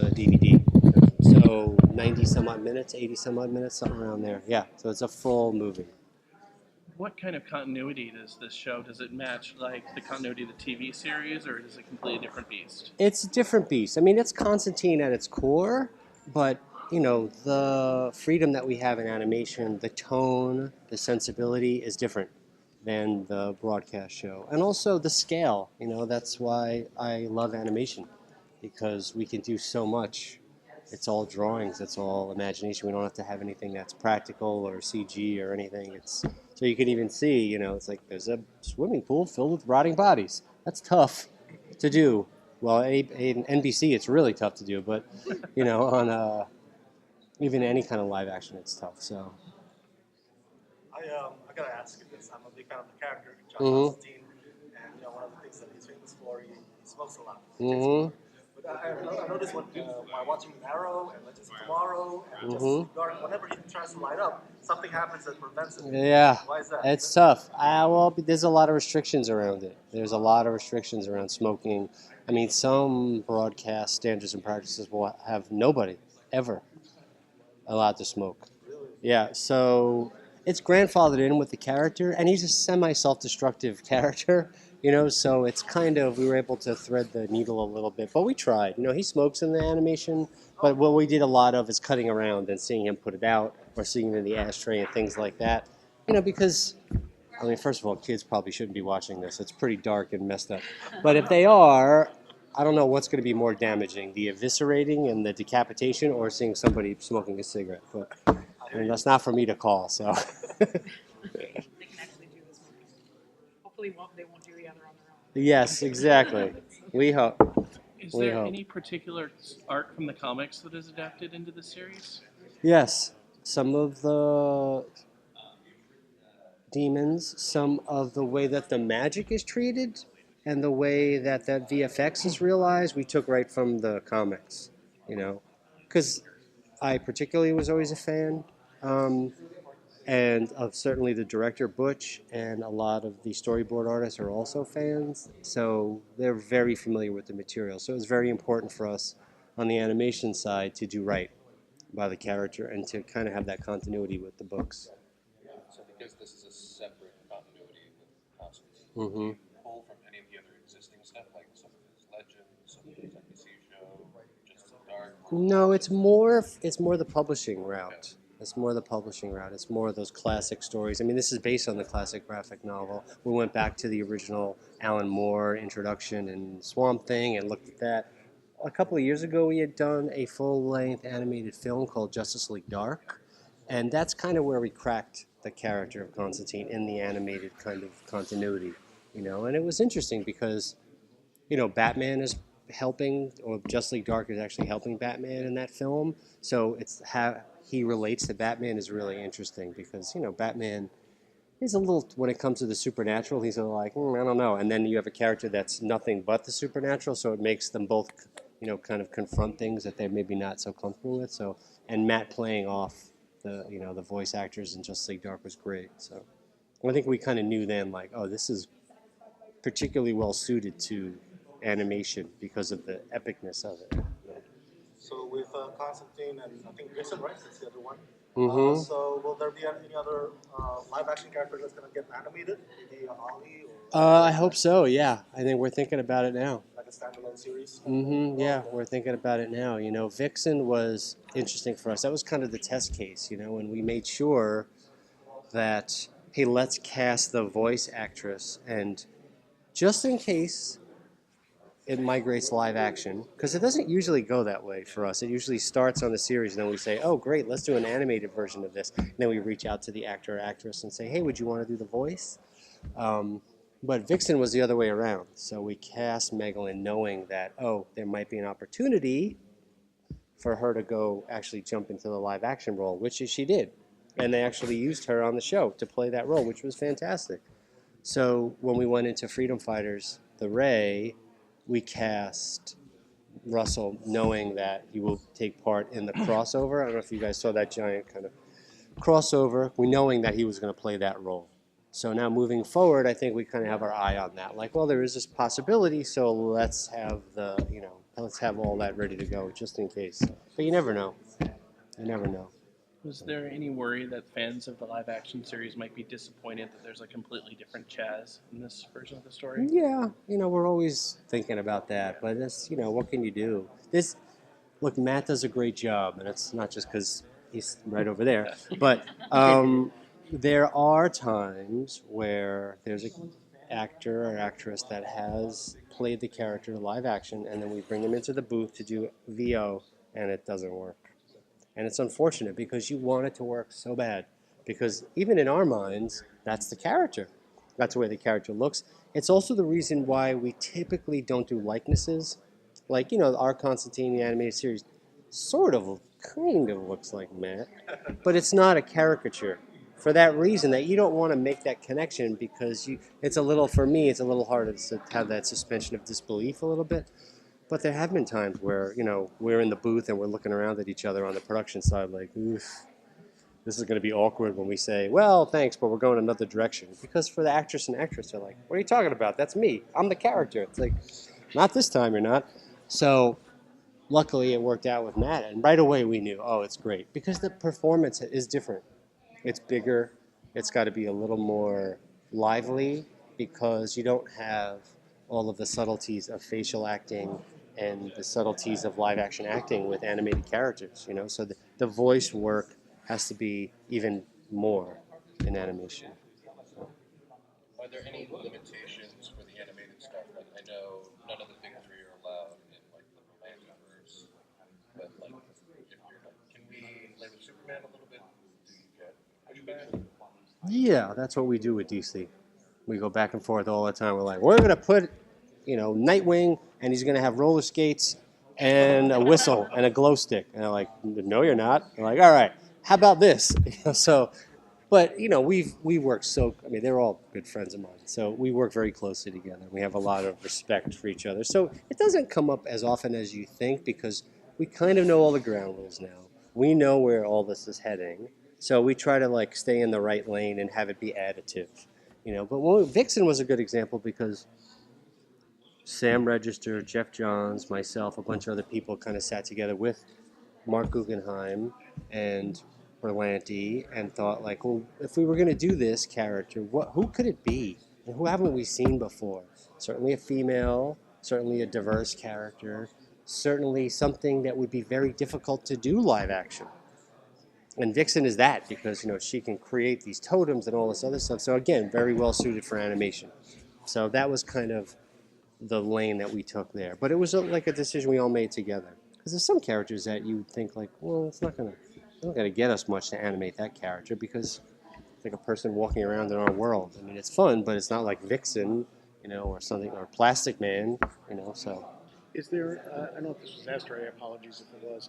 the DVD. So 90 some odd minutes, 80 some odd minutes, something around there. Yeah, so it's a full movie. What kind of continuity does this show? Does it match like the continuity of the TV series, or is it a completely different beast? It's a different beast. I mean, it's Constantine at its core, but the freedom that we have in animation, the tone, the sensibility is different than the broadcast show. And also the scale, that's why I love animation, because we can do so much. It's all drawings, it's all imagination. We don't have to have anything that's practical or CG or anything. So you can even see, it's like there's a swimming pool filled with rotting bodies. That's tough to do. Well, in NBC, it's really tough to do, but on even any kind of live action, it's tough. So I gotta ask you this. I'm a big fan of the character, John Constantine, and one of the things that he's famous for, he smokes a lot. But I noticed when watching Arrow and Legends of Tomorrow and Justice Dark, whenever he tries to light up, something happens that prevents it. Yeah, why is that? It's tough. Well, there's a lot of restrictions around it. There's a lot of restrictions around smoking. I mean, some broadcast standards and practices will have nobody ever allowed to smoke. Really? Yeah, so it's grandfathered in with the character, and he's a semi-self-destructive character, so it's kind of, we were able to thread the needle a little bit, but we tried. He smokes in the animation, but what we did a lot of is cutting around and seeing him put it out, or seeing him in the ashtray and things like that, because, I mean, first of all, kids probably shouldn't be watching this. It's pretty dark and messed up. But if they are, I don't know what's going to be more damaging, the eviscerating and the decapitation, or seeing somebody smoking a cigarette. But I mean, that's not for me to call, so. They can actually do this movie. Hopefully they won't do the other on their own. Yes, exactly. We hope. Is there any particular art from the comics that is adapted into the series? Yes. Some of the demons, some of the way that the magic is treated, and the way that VFX is realized, we took right from the comics, because I particularly was always a fan, and of certainly the director, Butch, and a lot of the storyboard artists are also fans, so they're very familiar with the material. So it was very important for us on the animation side to do right by the character and to kind of have that continuity with the books. So because this is a separate continuity with Constantine, Mm-hmm. do you pull from any of the other existing stuff, like some of his legends, some of his NBC show, just the dark? No, it's more the publishing route. It's more the publishing route. It's more of those classic stories. I mean, this is based on the classic graphic novel. We went back to the original Alan Moore introduction and Swamp Thing and looked at that. A couple of years ago, we had done a full-length animated film called Justice League Dark, and that's kind of where we cracked the character of Constantine in the animated kind of continuity, and it was interesting because, Batman is helping, or Justice League Dark is actually helping Batman in that film, so it's how he relates to Batman is really interesting because, Batman is a little, when it comes to the supernatural, he's a little like, I don't know, and then you have a character that's nothing but the supernatural, so it makes them both kind of confront things that they're maybe not so comfortable with. So, and Matt playing off the voice actors in Justice League Dark was great. So, I think we kind of knew then, like, oh, this is particularly well suited to animation because of the epicness of it. So with Constantine and I think Vixen, right? That's the other one. Mm-hmm. So will there be any other live action character that's going to get animated? Maybe Ollie? I hope so, yeah. I think we're thinking about it now. Like a standalone series? Mm-hmm, yeah, we're thinking about it now. Vixen was interesting for us. That was kind of the test case, and we made sure that, hey, let's cast the voice actress, and just in case it migrates live action, because it doesn't usually go that way for us. It usually starts on the series, and then we say, oh, great, let's do an animated version of this. And then we reach out to the actor or actress and say, hey, would you want to do the voice? But Vixen was the other way around. So we cast Megalyn knowing that, oh, there might be an opportunity for her to go actually jump into the live action role, which she did. And they actually used her on the show to play that role, which was fantastic. So when we went into Freedom Fighters, the Ray, we cast Russell knowing that he will take part in the crossover. I don't know if you guys saw that giant kind of crossover. We knowing that he was going to play that role. So now moving forward, I think we kind of have our eye on that. Like, well, there is this possibility, so let's have the, let's have all that ready to go just in case. But you never know. You never know. Was there any worry that fans of the live action series might be disappointed that there's a completely different Chaz in this version of the story? Yeah, we're always thinking about that, but it's, what can you do? Look, Matt does a great job, and it's not just because he's right over there, but there are times where there's an actor or actress that has played the character live action, and then we bring them into the booth to do VO, and it doesn't work. And it's unfortunate because you want it to work so bad. Because even in our minds, that's the character. That's the way the character looks. It's also the reason why we typically don't do likenesses. Like, our Constantine, the animated series, kind of looks like Matt. But it's not a caricature. For that reason, that you don't want to make that connection because for me, it's a little hard to have that suspension of disbelief a little bit. But there have been times where, we're in the booth and we're looking around at each other on the production side like, oof, this is going to be awkward when we say, well, thanks, but we're going another direction. Because for the actress and actress, they're like, what are you talking about? That's me. I'm the character. It's like, not this time, you're not. So luckily it worked out with Matt. And right away we knew, oh, it's great. Because the performance is different. It's bigger. It's got to be a little more lively because you don't have all of the subtleties of facial acting and the subtleties of live action acting with animated characters, So the voice work has to be even more in animation. Are there any limitations for the animated stuff? Like, I know none of the big three are allowed in like the Atlantiverse, but like, if you're like, can we play with Superman a little bit? Do you get pushback? Yeah, that's what we do with DC. We go back and forth all the time. We're like, we're going to put, Nightwing, and he's going to have roller skates and a whistle and a glow stick. And they're like, no, you're not. They're like, all right, how about this? But we work they're all good friends of mine. So we work very closely together. We have a lot of respect for each other. So it doesn't come up as often as you think because we kind of know all the ground rules now. We know where all this is heading. So we try to stay in the right lane and have it be additive. But Vixen was a good example because Sam Register, Jeff Johns, myself, a bunch of other people kind of sat together with Mark Guggenheim and Berlanti and thought well, if we were going to do this character, who could it be? And who haven't we seen before? Certainly a female, certainly a diverse character, certainly something that would be very difficult to do live action. And Vixen is that because, she can create these totems and all this other stuff. So again, very well suited for animation. So that was kind of the lane that we took there. But it was like a decision we all made together. Because there's some characters that you think well, it's not going to get us much to animate that character because it's like a person walking around in our world. I mean, it's fun, but it's not like Vixen, or something, or Plastic Man, so. Is there, I don't know if this was asked already, apologies if it was,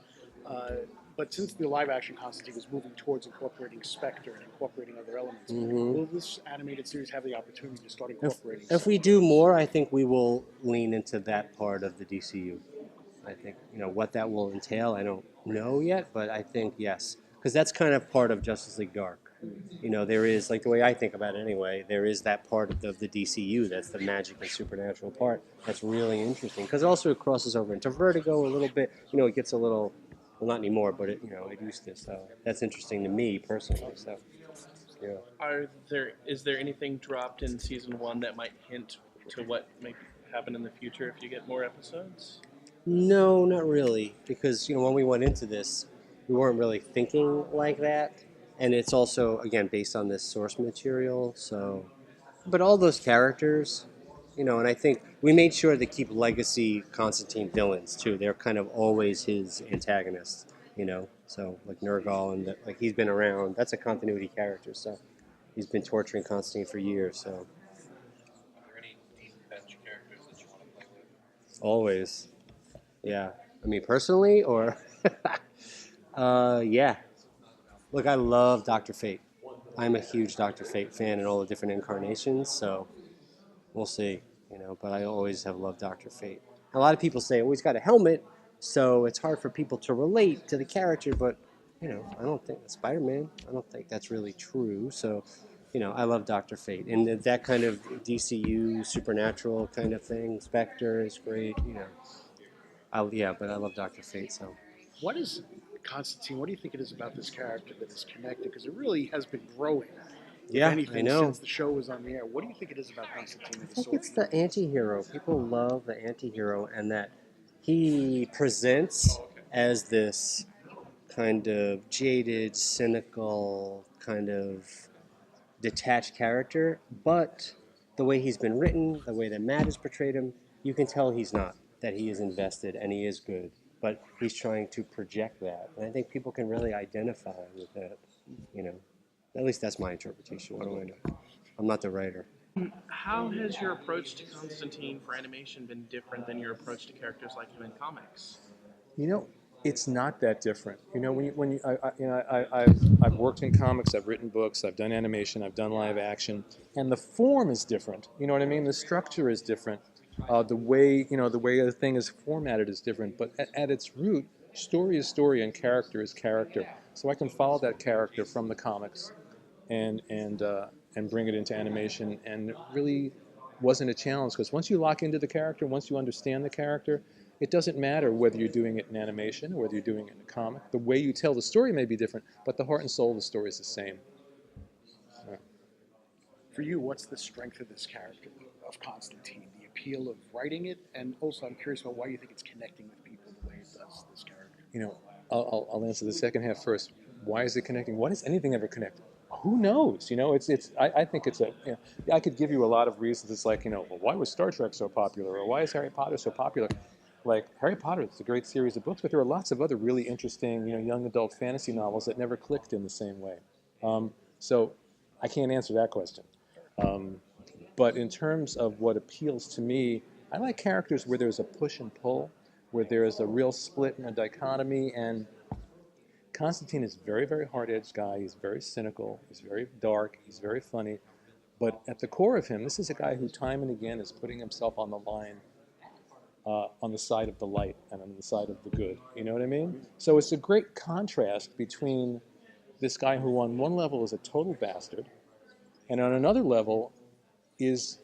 but since the live action Constantine is moving towards incorporating Spectre and incorporating other elements, will this animated series have the opportunity to start incorporating? If we do more, I think we will lean into that part of the DCU. I think, what that will entail, I don't know yet, but I think yes. Because that's kind of part of Justice League Dark. There is, the way I think about it anyway, there is that part of the DCU that's the magic and supernatural part that's really interesting. Because also it crosses over into Vertigo a little bit. It gets a little, well, not anymore, but it used to. So that's interesting to me personally. So, yeah. Is there anything dropped in season 1 that might hint to what might happen in the future if you get more episodes? No, not really. Because, when we went into this, we weren't really thinking like that. And it's also, again, based on this source material. So, but all those characters, and I think we made sure to keep legacy Constantine villains, too. They're kind of always his antagonists, So, like Nergal, and he's been around. That's a continuity character, so he's been torturing Constantine for years, so. Are there any deep bench characters that you want to play with? Always. Yeah. I mean, personally, or? Yeah. Look, I love Dr. Fate. I'm a huge Dr. Fate fan in all the different incarnations, so we'll see, but I always have loved Dr. Fate. A lot of people say, oh, he's got a helmet, so it's hard for people to relate to the character, but, I don't think, Spider-Man, I don't think that's really true, so, I love Dr. Fate. And that kind of DCU, supernatural kind of thing, Spectre is great, Yeah, but I love Dr. Fate, so. What is Constantine? What do you think it is about this character that is connected? Because it really has been growing, if Yeah, I anything, know. since the show was on the air. What do you think it is about Constantine? I think it's the anti-hero. People love the anti-hero, and that he presents as this kind of jaded, cynical, kind of detached character, but the way he's been written, the way that Matt has portrayed him, you can tell he's not, that he is invested and he is good, but he's trying to project that. And I think people can really identify with that, you know. At least that's my interpretation. What do I know? I'm not the writer. How has your approach to Constantine for animation been different than your approach to characters like him in comics? You know, it's not that different. You know, I've worked in comics, I've written books, I've done animation, I've done live action, and the form is different. You know what I mean? The structure is different. The way the thing is formatted is different. But at its root, story is story and character is character. So I can follow that character from the comics, and bring it into animation, and it really wasn't a challenge because once you lock into the character, once you understand the character, it doesn't matter whether you're doing it in animation or whether you're doing it in a comic. The way you tell the story may be different, but the heart and soul of the story is the same. For you, what's the strength of this character, of Constantine? The appeal of writing it, and also I'm curious about why you think it's connecting with people the way it does, this character. You know, I'll answer the second half first. Why is it connecting? Why does anything ever connect? Who knows? You know, I think it's I could give you a lot of reasons. It's like, well, why was Star Trek so popular, or why is Harry Potter so popular? Like, Harry Potter is a great series of books, but there are lots of other really interesting, young adult fantasy novels that never clicked in the same way. So I can't answer that question. But in terms of what appeals to me, I like characters where there's a push and pull, where there is a real split and a dichotomy. And Constantine is a very, very hard-edged guy. He's very cynical. He's very dark. He's very funny. But at the core of him, this is a guy who time and again is putting himself on the line, on the side of the light and on the side of the good. You know what I mean? So it's a great contrast between this guy who on one level is a total bastard, and on another level is,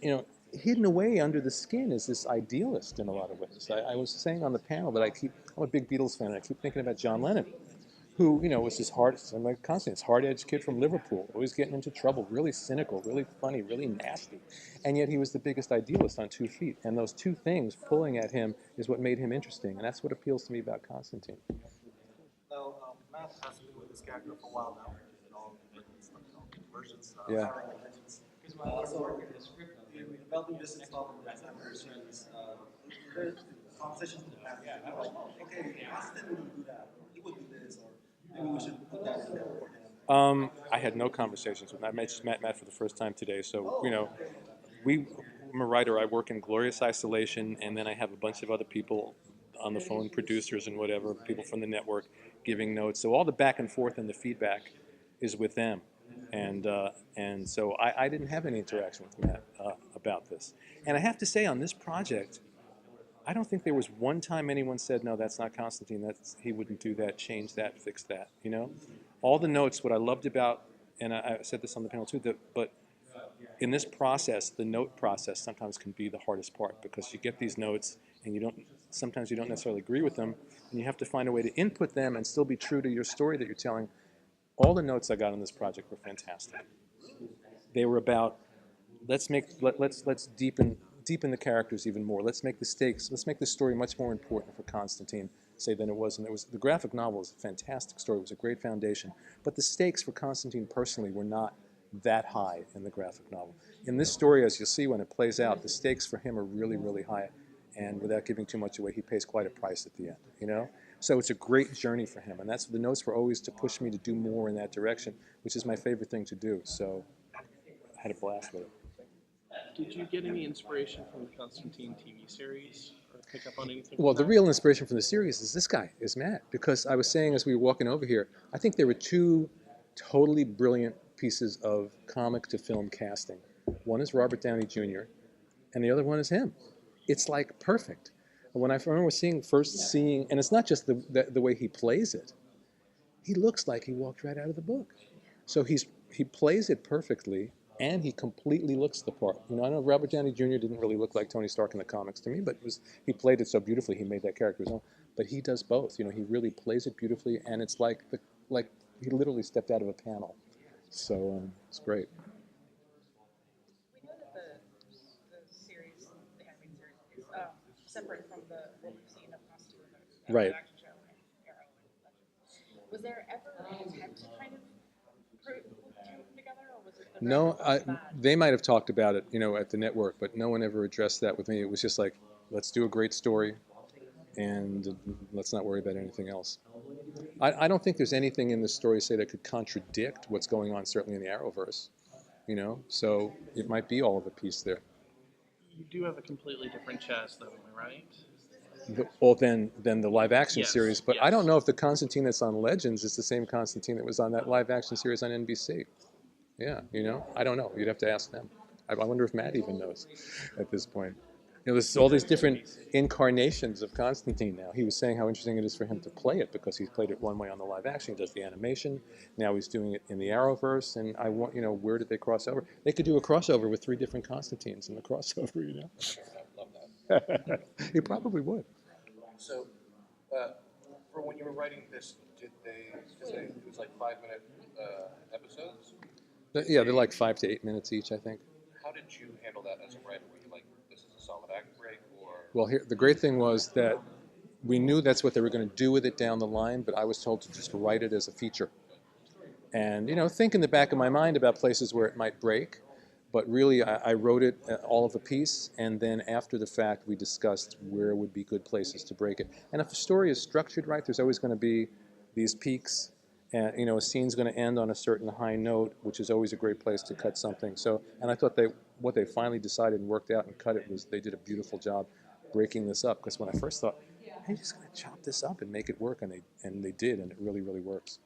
hidden away under the skin is this idealist in a lot of ways. I was saying on the panel that I'm a big Beatles fan, and I keep thinking about John Lennon, who, was this I'm like Constantine, this hard-edged kid from Liverpool, always getting into trouble, really cynical, really funny, really nasty. And yet he was the biggest idealist on 2 feet. And those two things pulling at him is what made him interesting. And that's what appeals to me about Constantine. Now, Matt has been with this character for a while now, in all versions. Yeah. So, in developing this installment of the series, there's conversations in the past. Like, okay, Constantine wouldn't do that, or he would do this, or maybe we should put that in there for him. I had no conversations with him. I just met Matt for the first time today. So, I'm a writer. I work in glorious isolation, and then I have a bunch of other people on the phone, producers and whatever, people from the network giving notes. So all the back and forth and the feedback is with them. And so I didn't have any interaction with Matt about this. And I have to say, on this project, I don't think there was one time anyone said, no, that's not Constantine, he wouldn't do that, change that, fix that, All the notes, what I loved about, and I said this on the panel too, but in this process, the note process sometimes can be the hardest part, because you get these notes and sometimes you don't necessarily agree with them, and you have to find a way to input them and still be true to your story that you're telling. All the notes I got on this project were fantastic. They were about, let's deepen the characters even more. Let's make the story much more important for Constantine, say, than it was. And the graphic novel was a fantastic story. It was a great foundation. But the stakes for Constantine personally were not that high in the graphic novel. In this story, as you'll see when it plays out, the stakes for him are really, really high. And without giving too much away, he pays quite a price at the end, So it's a great journey for him. And the notes were always to push me to do more in that direction, which is my favorite thing to do. So I had a blast with it. Did you get any inspiration from the Constantine TV series, or pick up on anything? Well, the real inspiration from the series is this guy, is Matt. Because I was saying as we were walking over here, I think there were two totally brilliant pieces of comic to film casting. One is Robert Downey Jr., and the other one is him. It's like perfect. When I remember first seeing, and it's not just the way he plays it, he looks like he walked right out of the book. So he plays it perfectly, and he completely looks the part. You know, I know Robert Downey Jr. didn't really look like Tony Stark in the comics to me, but he played it so beautifully. He made that character his own. But he does both. You know, he really plays it beautifully, and it's like he literally stepped out of a panel. So it's great. We know that the series, the animated series, is separate from what we've seen of Constantine in the Right. action show and Arrow and Legends. Was there ever an attempt to kind of put them together, or was it the No, director felt bad? they might have talked about it, you know, at the network, but no one ever addressed that with me. It was just like, let's do a great story, and let's not worry about anything else. I don't think there's anything in the story, say, that could contradict what's going on, certainly in the Arrowverse, you know? So it might be all of a piece there. You do have a completely different chess, though, am I right? Than the live-action Yes, series, but yes. I don't know if the Constantine that's on Legends is the same Constantine that was on that live-action series on NBC. Yeah, you know? I don't know. You'd have to ask them. I wonder if Matt even knows at this point. You know, there's all these different incarnations of Constantine now. He was saying how interesting it is for him to play it because he's played it one way on the live action. He does the animation. Now he's doing it in the Arrowverse. And I want, you know, where did they cross over? They could do a crossover with 3 different Constantines in the crossover, you know? I love that. He probably would. So, for when you were writing this, it was like 5-minute episodes? Yeah, they're like 5 to 8 minutes each, I think. How did you handle that as a writer? Were you like, this is a solid act break, or? Well, here, the great thing was that we knew that's what they were going to do with it down the line, but I was told to just write it as a feature. And, you know, think in the back of my mind about places where it might break, but really I wrote it all of a piece, and then after the fact we discussed where would be good places to break it. And if a story is structured right, there's always going to be these peaks, and, you know, a scene's going to end on a certain high note, which is always a great place to cut something. So, and I thought what they finally decided and worked out and cut it was they did a beautiful job breaking this up, because when I first thought, hey, just going to chop this up and make it work, and they did, and it really, really works.